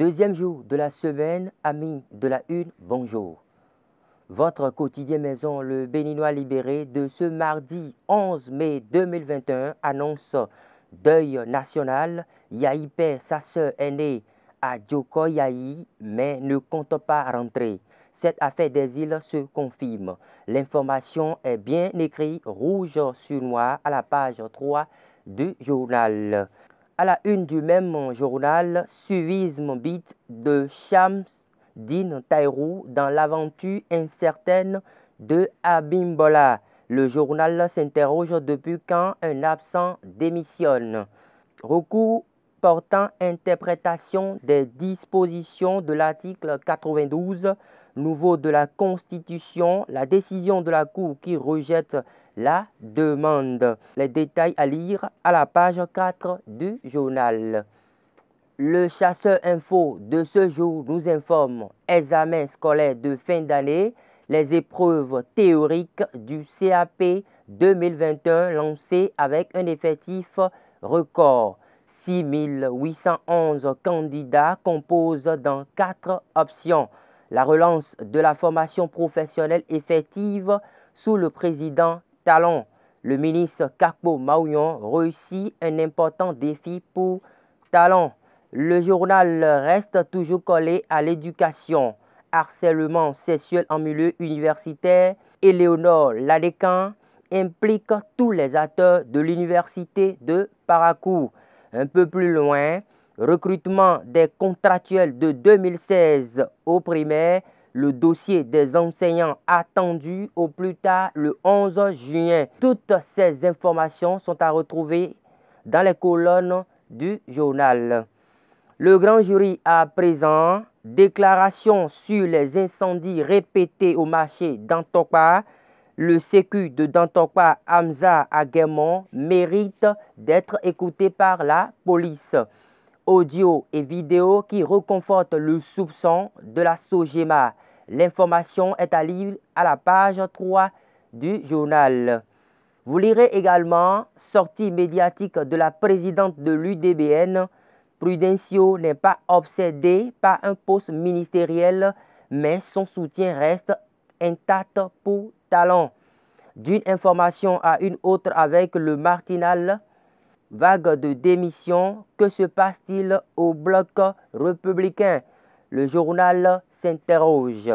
Deuxième jour de la semaine, amis de la Une, bonjour. Votre quotidien maison, le Béninois libéré de ce mardi 11 mai 2021 annonce deuil national. Yahi perd sa sœur aînée à Djoko Yahi, mais ne compte pas rentrer. Cette affaire des îles se confirme. L'information est bien écrite rouge sur noir à la page 3 du journal. À la une du même journal, suivisme bite de Shamsdine Taïrou dans l'aventure incertaine de Abimbola. Le journal s'interroge depuis quand un absent démissionne. Recours portant interprétation des dispositions de l'article 92 nouveau de la Constitution, la décision de la Cour qui rejette la demande. Les détails à lire à la page 4 du journal. Le chasseur info de ce jour nous informe examen scolaire de fin d'année, les épreuves théoriques du CAP 2021 lancées avec un effectif record. 6 811 candidats composent dans 4 options. La relance de la formation professionnelle effective sous le président Talon. Le ministre Kakpo Maouyon réussit un important défi pour Talon. Le journal reste toujours collé à l'éducation. Harcèlement sexuel en milieu universitaire. Éléonore Ladécan implique tous les acteurs de l'université de Parakou. Un peu plus loin, recrutement des contractuels de 2016 au primaire. Le dossier des enseignants attendu au plus tard le 11 juin. Toutes ces informations sont à retrouver dans les colonnes du journal. Le grand jury à présent, déclaration sur les incendies répétés au marché d'Antokpa. Le sécu de Dantokpa Hamza Aguemon mérite d'être écouté par la police. Audio et vidéo qui reconfortent le soupçon de la Sogema. L'information est à lire à la page 3 du journal. Vous lirez également sortie médiatique de la présidente de l'UDBN. Prudencio n'est pas obsédé par un poste ministériel, mais son soutien reste intact pour Talon. D'une information à une autre avec le Martinal, vague de démission, que se passe-t-il au bloc républicain? Le journal s'interroge.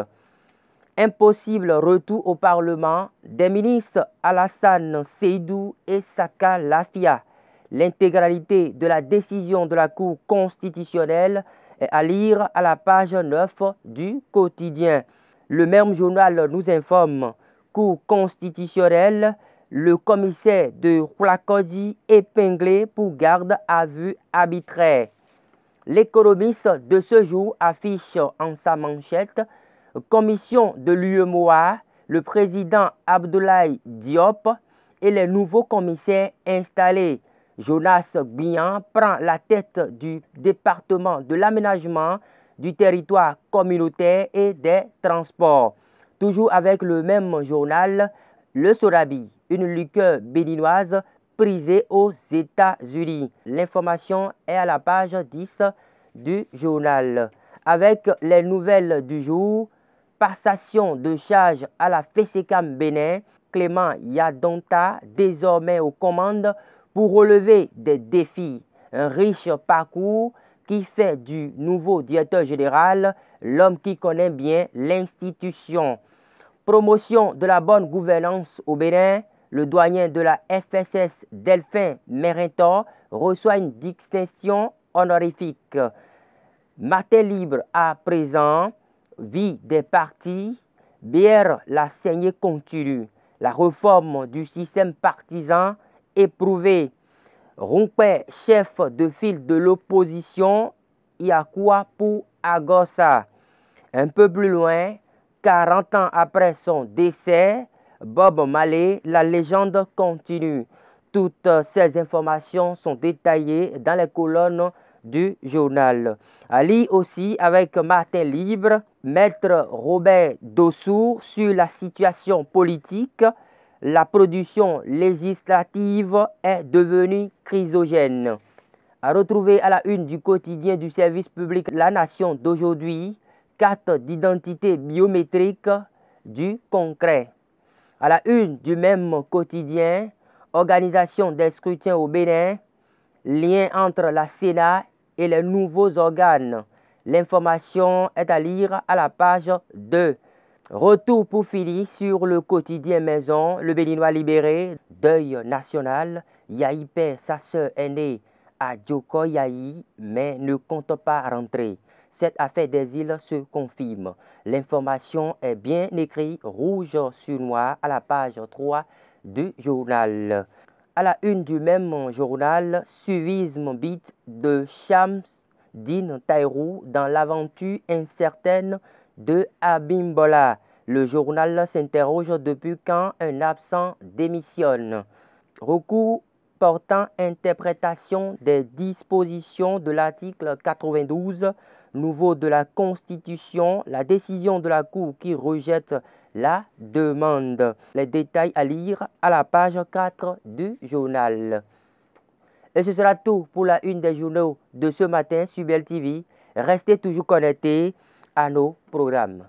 Impossible retour au Parlement des ministres Alassane Seydou et Saka Lafia. L'intégralité de la décision de la Cour constitutionnelle est à lire à la page 9 du quotidien. Le même journal nous informe, Cour constitutionnelle, le commissaire de Roulakodi épinglé pour garde à vue arbitraire. L'économiste de ce jour affiche en sa manchette commission de l'UEMOA, le président Abdoulaye Diop et les nouveaux commissaires installés. Jonas Gbian prend la tête du département de l'aménagement du territoire communautaire et des transports. Toujours avec le même journal, le Sorabi, une liqueur béninoise prisée aux États-Unis. L'information est à la page 10 du journal. Avec les nouvelles du jour, passation de charge à la FESECAM Bénin, Clément Yadonta, désormais aux commandes pour relever des défis. Un riche parcours qui fait du nouveau directeur général l'homme qui connaît bien l'institution. Promotion de la bonne gouvernance au Bénin, le doyen de la FSS Delphin Merintor reçoit une distinction honorifique. Matin libre à présent, vie des partis, BR la saignée continue. La réforme du système partisan éprouvée. Rompé, chef de file de l'opposition, il y a quoi pour Agossa? Un peu plus loin, 40 ans après son décès, Bob Marley, la légende continue. Toutes ces informations sont détaillées dans les colonnes du journal. À lire aussi avec Martin Libre, Maître Robert Dossour sur la situation politique. La production législative est devenue chrysogène. À retrouver à la une du quotidien du service public La Nation d'aujourd'hui, carte d'identité biométrique du concret. À la une du même quotidien, organisation des scrutins au Bénin, lien entre la Sénat et les nouveaux organes. L'information est à lire à la page 2. Retour pour finir sur le quotidien Maison, le Béninois libéré, deuil national. Yahi perd sa sœur aînée à Djoko Yahi, mais ne compte pas rentrer. Cette affaire des îles se confirme. L'information est bien écrite rouge sur noir à la page 3 du journal. À la une du même journal, suivisme bite de Shamsdine Taïrou dans l'aventure incertaine de Abimbola. Le journal s'interroge depuis quand un absent démissionne. Recours portant interprétation des dispositions de l'article 92 nouveau de la Constitution, la décision de la Cour qui rejette la demande. Les détails à lire à la page 4 du journal. Et ce sera tout pour la une des journaux de ce matin sur Bell TV. Restez toujours connectés à nos programmes.